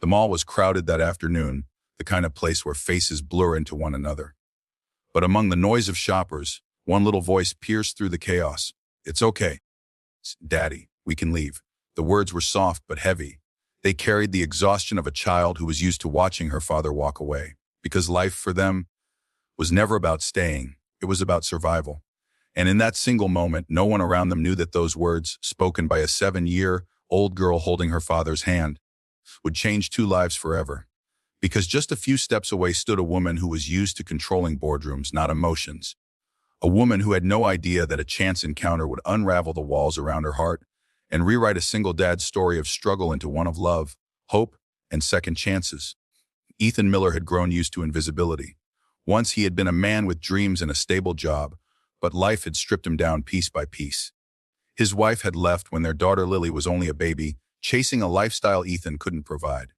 The mall was crowded that afternoon, the kind of place where faces blur into one another. But among the noise of shoppers, one little voice pierced through the chaos. "It's okay. Daddy, we can leave." The words were soft but heavy. They carried the exhaustion of a child who was used to watching her father walk away. Because life for them was never about staying, it was about survival. And in that single moment, no one around them knew that those words, spoken by a 7-year-old girl holding her father's hand, would change two lives forever. Because just a few steps away stood a woman who was used to controlling boardrooms, not emotions. A woman who had no idea that a chance encounter would unravel the walls around her heart and rewrite a single dad's story of struggle into one of love, hope, and second chances. Ethan Miller had grown used to invisibility. Once he had been a man with dreams and a stable job, but life had stripped him down piece by piece. His wife had left when their daughter Lily was only a baby, chasing a lifestyle Ethan couldn't provide.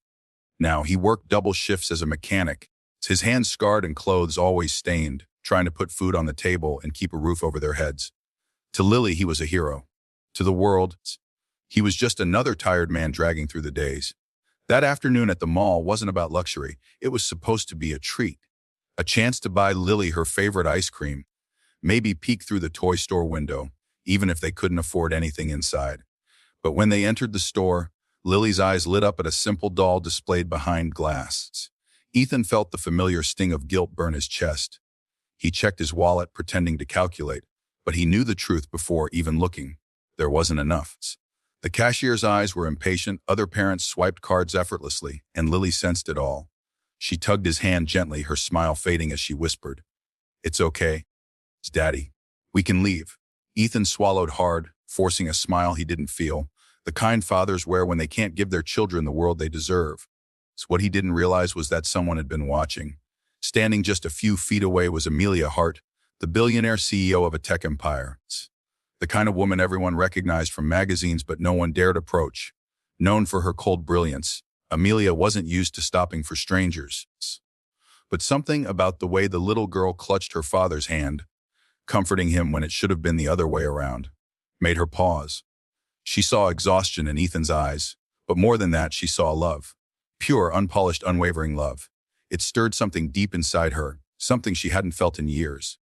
Now he worked double shifts as a mechanic, his hands scarred and clothes always stained, trying to put food on the table and keep a roof over their heads. To Lily, he was a hero. To the world, he was just another tired man dragging through the days. That afternoon at the mall wasn't about luxury. It was supposed to be a treat. A chance to buy Lily her favorite ice cream, maybe peek through the toy store window, even if they couldn't afford anything inside. But when they entered the store, Lily's eyes lit up at a simple doll displayed behind glass. Ethan felt the familiar sting of guilt burn his chest. He checked his wallet, pretending to calculate, but he knew the truth before even looking. There wasn't enough. The cashier's eyes were impatient, other parents swiped cards effortlessly, and Lily sensed it all. She tugged his hand gently, her smile fading as she whispered, "It's okay. It's Daddy. We can leave." Ethan swallowed hard, forcing a smile he didn't feel. The kind fathers wear when they can't give their children the world they deserve. So what he didn't realize was that someone had been watching. Standing just a few feet away was Amelia Hart, the billionaire CEO of a tech empire. The kind of woman everyone recognized from magazines but no one dared approach. Known for her cold brilliance, Amelia wasn't used to stopping for strangers. But something about the way the little girl clutched her father's hand, comforting him when it should have been the other way around, made her pause. She saw exhaustion in Ethan's eyes, but more than that, she saw love. Pure, unpolished, unwavering love. It stirred something deep inside her, something she hadn't felt in years.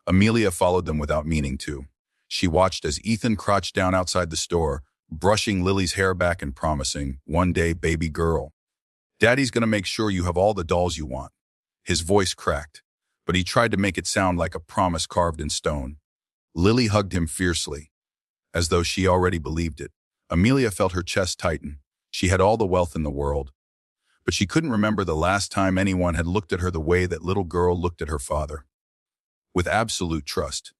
Amelia followed them without meaning to. She watched as Ethan crouched down outside the store, brushing Lily's hair back and promising, "One day, baby girl, Daddy's gonna make sure you have all the dolls you want." His voice cracked, but he tried to make it sound like a promise carved in stone. Lily hugged him fiercely, as though she already believed it. Amelia felt her chest tighten. She had all the wealth in the world, but she couldn't remember the last time anyone had looked at her the way that little girl looked at her father. With absolute trust.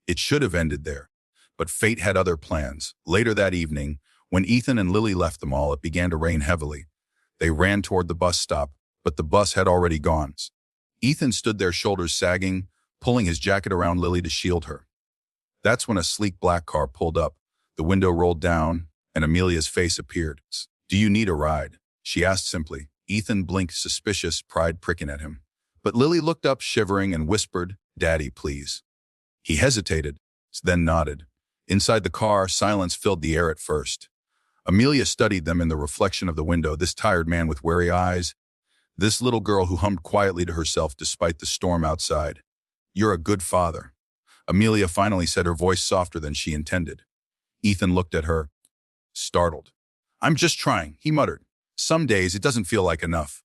It should have ended there, but fate had other plans. Later that evening, when Ethan and Lily left the mall, it began to rain heavily. They ran toward the bus stop, but the bus had already gone. Ethan stood there, shoulders sagging, pulling his jacket around Lily to shield her. That's when a sleek black car pulled up, the window rolled down, and Amelia's face appeared. "Do you need a ride?" she asked simply. Ethan blinked, suspicious, pride pricking at him. But Lily looked up, shivering, and whispered, "Daddy, please." He hesitated, then nodded. Inside the car, silence filled the air at first. Amelia studied them in the reflection of the window, this tired man with weary eyes, this little girl who hummed quietly to herself despite the storm outside. "You're a good father," Amelia finally said, her voice softer than she intended. Ethan looked at her, startled. "I'm just trying," he muttered. "Some days it doesn't feel like enough."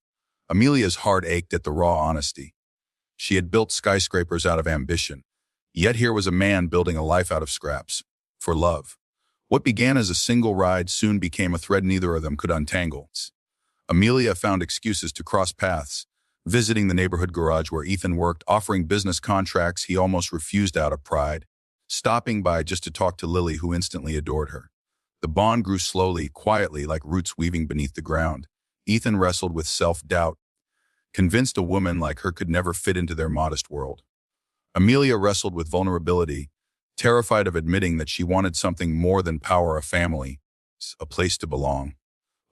Amelia's heart ached at the raw honesty. She had built skyscrapers out of ambition. Yet here was a man building a life out of scraps. For love. What began as a single ride soon became a thread neither of them could untangle. Amelia found excuses to cross paths, visiting the neighborhood garage where Ethan worked, offering business contracts he almost refused out of pride, stopping by just to talk to Lily, who instantly adored her. The bond grew slowly, quietly, like roots weaving beneath the ground. Ethan wrestled with self-doubt, convinced a woman like her could never fit into their modest world. Amelia wrestled with vulnerability, terrified of admitting that she wanted something more than power, a family, a place to belong.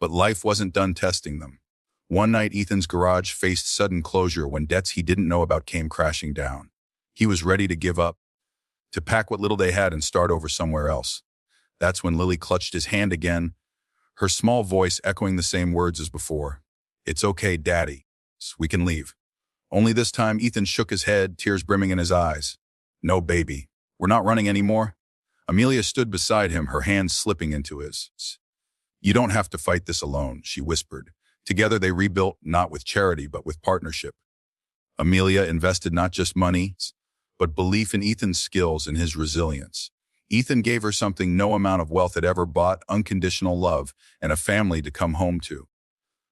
But life wasn't done testing them. One night, Ethan's garage faced sudden closure when debts he didn't know about came crashing down. He was ready to give up, to pack what little they had and start over somewhere else. That's when Lily clutched his hand again, her small voice echoing the same words as before. It's okay, Daddy. We can leave. Only this time, Ethan shook his head, tears brimming in his eyes. No, baby. We're not running anymore. Amelia stood beside him, her hands slipping into his. You don't have to fight this alone, she whispered. Together they rebuilt, not with charity, but with partnership. Amelia invested not just money, but belief in Ethan's skills and his resilience. Ethan gave her something no amount of wealth had ever bought: unconditional love and a family to come home to.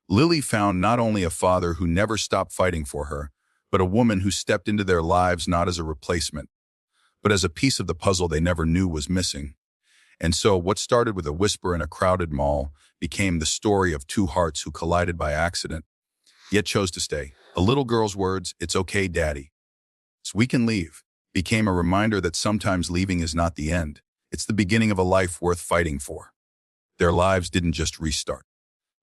Lily found not only a father who never stopped fighting for her, but a woman who stepped into their lives not as a replacement, but as a piece of the puzzle they never knew was missing. And so what started with a whisper in a crowded mall became the story of two hearts who collided by accident, yet chose to stay. A little girl's words, "It's okay, Daddy. So we can leave," became a reminder that sometimes leaving is not the end. It's the beginning of a life worth fighting for. Their lives didn't just restart.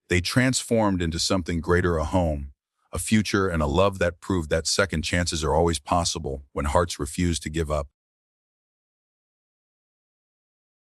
They transformed into something greater: a home, a future, and a love that proved that second chances are always possible when hearts refuse to give up.